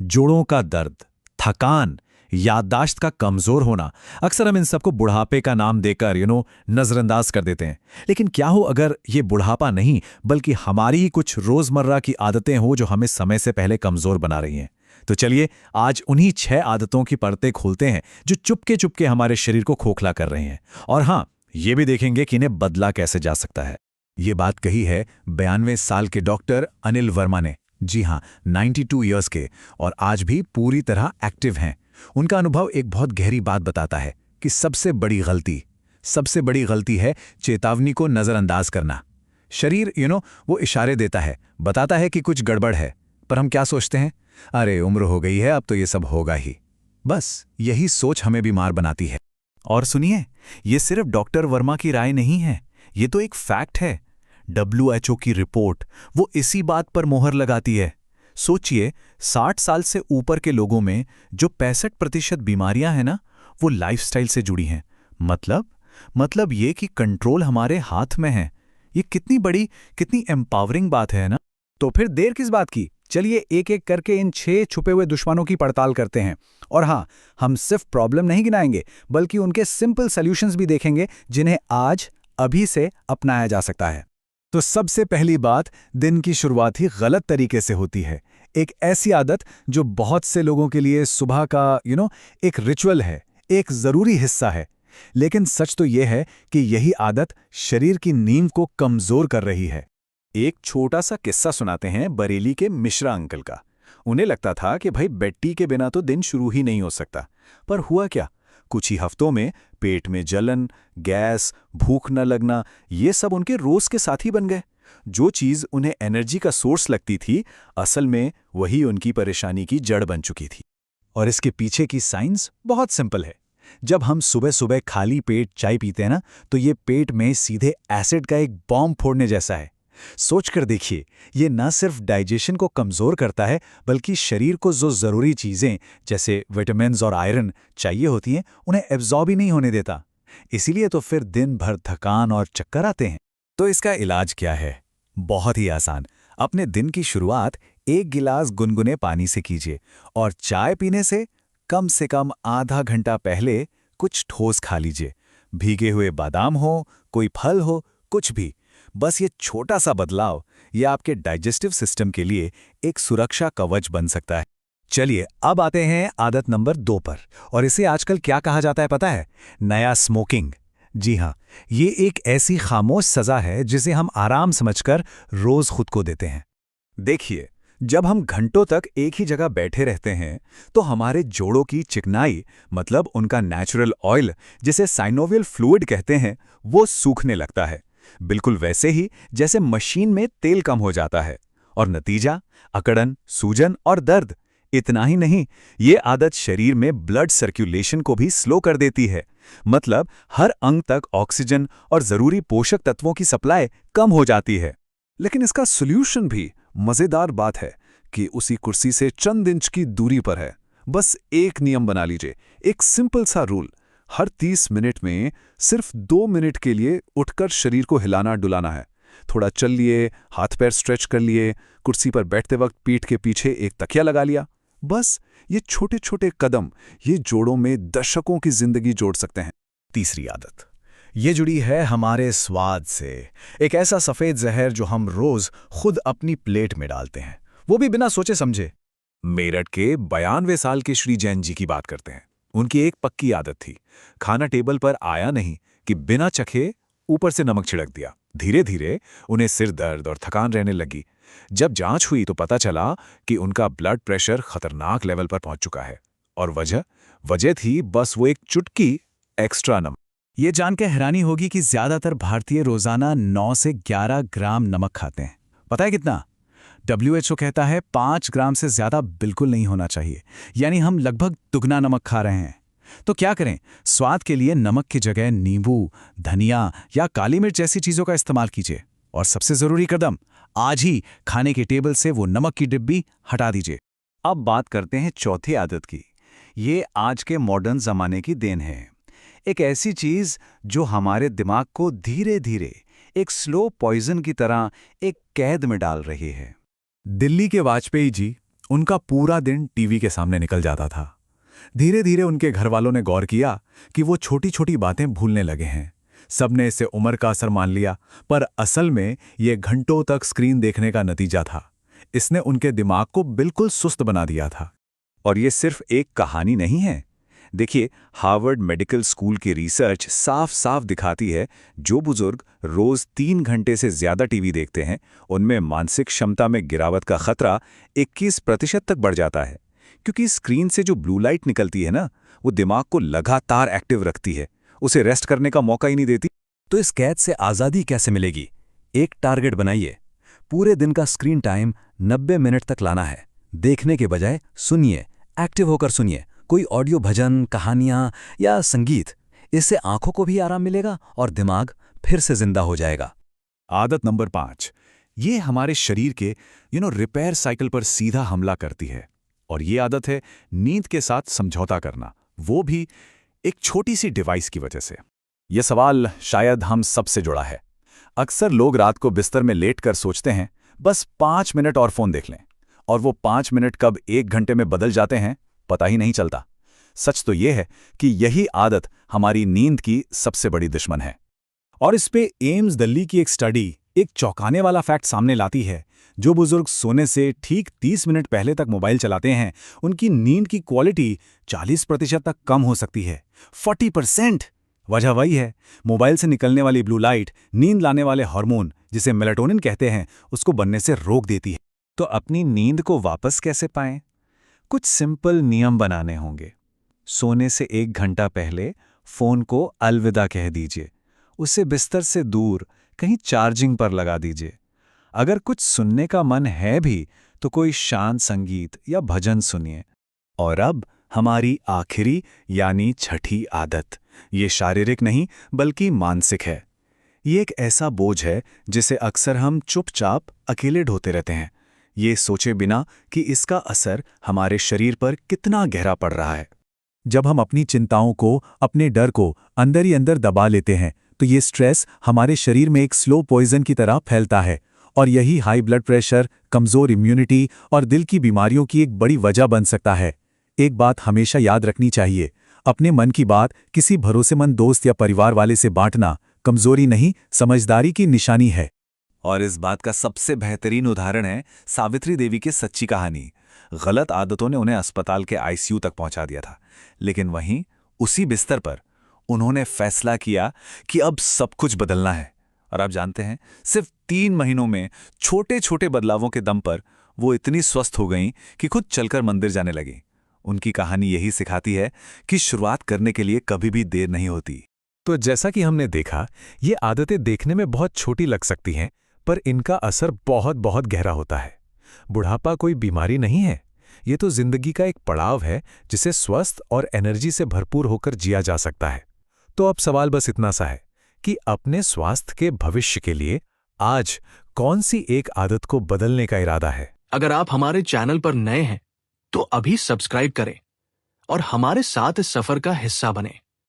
जोड़ों का दर्द, थकान, याददाश्त का कमजोर होना, अक्सर हम इन सबको बुढ़ापे का नाम देकर नजरअंदाज कर देते हैं। लेकिन क्या हो अगर ये बुढ़ापा नहीं बल्कि हमारी ही कुछ रोजमर्रा की आदतें हो जो हमें समय से पहले कमजोर बना रही हैं। तो चलिए आज उन्हीं 6 आदतों की परतें खोलते हैं जो चुपके चुपके हमारे शरीर को खोखला कर रही हैं। और हाँ, ये भी देखेंगे कि इन्हें बदला कैसे जा सकता है। ये बात कही है 92 साल के डॉक्टर अनिल वर्मा ने। जी हाँ, 92 ईयर्स के, और आज भी पूरी तरह एक्टिव हैं। उनका अनुभव एक बहुत गहरी बात बताता है कि सबसे बड़ी गलती है चेतावनी को नजरअंदाज करना। शरीर वो इशारे देता है, बताता है कि कुछ गड़बड़ है, पर हम क्या सोचते हैं, अरे उम्र हो गई है, अब तो ये सब होगा ही। बस यही सोच हमें बीमार बनाती है। और सुनिए, ये सिर्फ डॉक्टर वर्मा की राय नहीं है, ये तो एक फैक्ट है। WHO की रिपोर्ट वो इसी बात पर मोहर लगाती है। सोचिए, 60 साल से ऊपर के लोगों में जो 65% बीमारियां हैं ना, वो लाइफस्टाइल से जुड़ी हैं। मतलब ये कि कंट्रोल हमारे हाथ में है। ये कितनी एम्पावरिंग बात है ना। तो फिर देर किस बात की, चलिए एक एक करके इन 6 छुपे हुए दुश्मनों की पड़ताल करते हैं। और हाँ, हम सिर्फ प्रॉब्लम नहीं गिनाएंगे बल्कि उनके सिंपल सॉल्यूशंस भी देखेंगे जिन्हें आज अभी से अपनाया जा सकता है। तो सबसे पहली बात, दिन की शुरुआत ही गलत तरीके से होती है। एक ऐसी आदत जो बहुत से लोगों के लिए सुबह का एक रिचुअल है, एक जरूरी हिस्सा है। लेकिन सच तो यह है कि यही आदत शरीर की नींव को कमजोर कर रही है। एक छोटा सा किस्सा सुनाते हैं बरेली के मिश्रा अंकल का। उन्हें लगता था कि भाई बेड टी के बिना तो दिन शुरू ही नहीं हो सकता। पर हुआ क्या, कुछ ही हफ्तों में पेट में जलन, गैस, भूख न लगना, ये सब उनके रोज के साथी बन गए। जो चीज उन्हें एनर्जी का सोर्स लगती थी, असल में वही उनकी परेशानी की जड़ बन चुकी थी। और इसके पीछे की साइंस बहुत सिंपल है। जब हम सुबह सुबह खाली पेट चाय पीते हैं ना, तो ये पेट में सीधे एसिड का एक बॉम्ब फोड़ने जैसा है। सोचकर देखिए, ये न सिर्फ डाइजेशन को कमजोर करता है बल्कि शरीर को जो जरूरी चीजें जैसे विटामिन्स और आयरन चाहिए होती हैं, उन्हें एब्जॉर्ब ही नहीं होने देता। इसीलिए तो फिर दिन भर थकान और चक्कर आते हैं। तो इसका इलाज क्या है? बहुत ही आसान। अपने दिन की शुरुआत 1 गिलास गुनगुने पानी से कीजिए और चाय पीने से कम आधा घंटा पहले कुछ ठोस खा लीजिए। भीगे हुए बादाम हो, कोई फल हो, कुछ भी। बस ये छोटा सा बदलाव ये आपके डाइजेस्टिव सिस्टम के लिए एक सुरक्षा कवच बन सकता है। चलिए अब आते हैं आदत नंबर 2 पर, और इसे आजकल क्या कहा जाता है पता है? नया स्मोकिंग। जी हाँ, ये एक ऐसी खामोश सजा है जिसे हम आराम समझकर रोज खुद को देते हैं। देखिए, जब हम घंटों तक एक ही जगह बैठे रहते हैं तो हमारे जोड़ों की चिकनाई, मतलब उनका नेचुरल ऑयल जिसे साइनोवियल फ्लूइड कहते हैं, वो सूखने लगता है। बिल्कुल वैसे ही जैसे मशीन में तेल कम हो जाता है। और नतीजा, अकड़न, सूजन और दर्द। इतना ही नहीं, ये आदत शरीर में ब्लड सर्कुलेशन को भी स्लो कर देती है। मतलब हर अंग तक ऑक्सीजन और जरूरी पोषक तत्वों की सप्लाई कम हो जाती है। लेकिन इसका सॉल्यूशन भी मजेदार बात है कि उसी कुर्सी से चंद इंच की दूरी पर है। बस एक नियम बना लीजिए, एक सिंपल सा रूल। हर 30 मिनट में सिर्फ 2 मिनट के लिए उठकर शरीर को हिलाना डुलाना है। थोड़ा चल लिए, हाथ पैर स्ट्रेच कर लिए, कुर्सी पर बैठते वक्त पीठ के पीछे एक तकिया लगा लिया। बस ये छोटे छोटे कदम ये जोड़ों में दशकों की जिंदगी जोड़ सकते हैं। तीसरी आदत, ये जुड़ी है हमारे स्वाद से। एक ऐसा सफेद जहर जो हम रोज खुद अपनी प्लेट में डालते हैं, वो भी बिना सोचे समझे। मेरठ के 92 साल के श्री जैन जी की बात करते हैं। उनकी एक पक्की आदत थी, खाना टेबल पर आया नहीं कि बिना चखे ऊपर से नमक छिड़क दिया। धीरे धीरे उन्हें सिर दर्द और थकान रहने लगी। जब जांच हुई तो पता चला कि उनका ब्लड प्रेशर खतरनाक लेवल पर पहुंच चुका है। और वजह थी बस वो एक चुटकी एक्स्ट्रा नमक। ये जानकर हैरानी होगी कि ज्यादातर भारतीय रोजाना 9 से 11 ग्राम नमक खाते हैं। पता है कितना? WHO कहता है 5 ग्राम से ज्यादा बिल्कुल नहीं होना चाहिए। यानी हम लगभग दुगना नमक खा रहे हैं। तो क्या करें? स्वाद के लिए नमक की जगह नींबू, धनिया या काली मिर्च जैसी चीजों का इस्तेमाल कीजिए। और सबसे जरूरी कदम, आज ही खाने के टेबल से वो नमक की डिब्बी हटा दीजिए। अब बात करते हैं चौथी आदत की। ये आज के मॉडर्न जमाने की देन है। एक ऐसी चीज जो हमारे दिमाग को धीरे धीरे एक स्लो पॉइजन की तरह एक कैद में डाल रही है। दिल्ली के वाजपेयी जी उनका पूरा दिन टीवी के सामने निकल जाता था। धीरे धीरे उनके घर वालों ने गौर किया कि वो छोटी छोटी बातें भूलने लगे हैं। सबने इसे उम्र का असर मान लिया, पर असल में ये घंटों तक स्क्रीन देखने का नतीजा था। इसने उनके दिमाग को बिल्कुल सुस्त बना दिया था। और ये सिर्फ एक कहानी नहीं है। देखिए, हार्वर्ड मेडिकल स्कूल की रिसर्च साफ साफ दिखाती है जो बुजुर्ग रोज 3 घंटे से ज्यादा टीवी देखते हैं उनमें मानसिक क्षमता में गिरावट का खतरा 21% तक बढ़ जाता है। क्योंकि स्क्रीन से जो ब्लू लाइट निकलती है ना, वो दिमाग को लगातार एक्टिव रखती है, उसे रेस्ट करने का मौका ही नहीं देती। तो इस कैद से आज़ादी कैसे मिलेगी? एक टारगेट बनाइए, पूरे दिन का स्क्रीन टाइम 90 मिनट तक लाना है। देखने के बजाय सुनिए, एक्टिव होकर सुनिए, कोई ऑडियो भजन, कहानियां या संगीत। इससे आंखों को भी आराम मिलेगा और दिमाग फिर से जिंदा हो जाएगा। आदत नंबर 5, ये हमारे शरीर के रिपेयर साइकिल पर सीधा हमला करती है। और ये आदत है नींद के साथ समझौता करना, वो भी एक छोटी सी डिवाइस की वजह से। यह सवाल शायद हम सबसे जुड़ा है। अक्सर लोग रात को बिस्तर में लेटकर सोचते हैं बस 5 मिनट और फोन देख लें, और वो 5 मिनट कब 1 घंटे में बदल जाते हैं पता ही नहीं चलता। सच तो यह है कि यही आदत हमारी नींद की सबसे बड़ी दुश्मन है। और इस पे एम्स दिल्ली की एक स्टडी एक चौंकाने वाला फैक्ट सामने लाती है। जो बुजुर्ग सोने से ठीक 30 मिनट पहले तक मोबाइल चलाते हैं, उनकी नींद की क्वालिटी 40% तक कम हो सकती है। 40%! वजह वही है, मोबाइल से निकलने वाली ब्लू लाइट नींद लाने वाले हार्मोन, जिसे मेलाटोनिन कहते हैं, उसको बनने से रोक देती है। तो अपनी नींद को वापस कैसे पाएं? कुछ सिंपल नियम बनाने होंगे। सोने से 1 घंटा पहले फोन को अलविदा कह दीजिए, उसे बिस्तर से दूर कहीं चार्जिंग पर लगा दीजिए। अगर कुछ सुनने का मन है भी तो कोई शांत संगीत या भजन सुनिए। और अब हमारी आखिरी यानी छठी आदत, ये शारीरिक नहीं बल्कि मानसिक है। ये एक ऐसा बोझ है जिसे अक्सर हम चुपचाप अकेले ढोते रहते हैं, ये सोचे बिना कि इसका असर हमारे शरीर पर कितना गहरा पड़ रहा है। जब हम अपनी चिंताओं को, अपने डर को अंदर ही अंदर दबा लेते हैं, तो ये स्ट्रेस हमारे शरीर में एक स्लो पॉइजन की तरह फैलता है, और यही हाई ब्लड प्रेशर, कमजोर इम्यूनिटी और दिल की बीमारियों की एक बड़ी वजह बन सकता है। एक बात हमेशा याद रखनी चाहिए, अपने मन की बात किसी भरोसेमंद दोस्त या परिवार वाले से बांटना कमजोरी नहीं, समझदारी की निशानी है। और इस बात का सबसे बेहतरीन उदाहरण है सावित्री देवी की सच्ची कहानी। गलत आदतों ने उन्हें अस्पताल के आईसीयू तक पहुंचा दिया था, लेकिन वहीं उसी बिस्तर पर उन्होंने फैसला किया कि अब सब कुछ बदलना है। और आप जानते हैं, सिर्फ 3 महीनों में छोटे छोटे बदलावों के दम पर वो इतनी स्वस्थ हो गईं कि खुद चलकर मंदिर जाने लगी। उनकी कहानी यही सिखाती है कि शुरुआत करने के लिए कभी भी देर नहीं होती। तो जैसा कि हमने देखा, ये आदतें देखने में बहुत छोटी लग सकती हैं, पर इनका असर बहुत बहुत गहरा होता है। बुढ़ापा कोई बीमारी नहीं है, ये तो जिंदगी का एक पड़ाव है जिसे स्वस्थ और एनर्जी से भरपूर होकर जिया जा सकता है। तो अब सवाल बस इतना सा है कि अपने स्वास्थ्य के भविष्य के लिए आज कौन सी एक आदत को बदलने का इरादा है? अगर आप हमारे चैनल पर नए हैं तो अभी सब्सक्राइब करें और हमारे साथ इस सफर का हिस्सा बनें।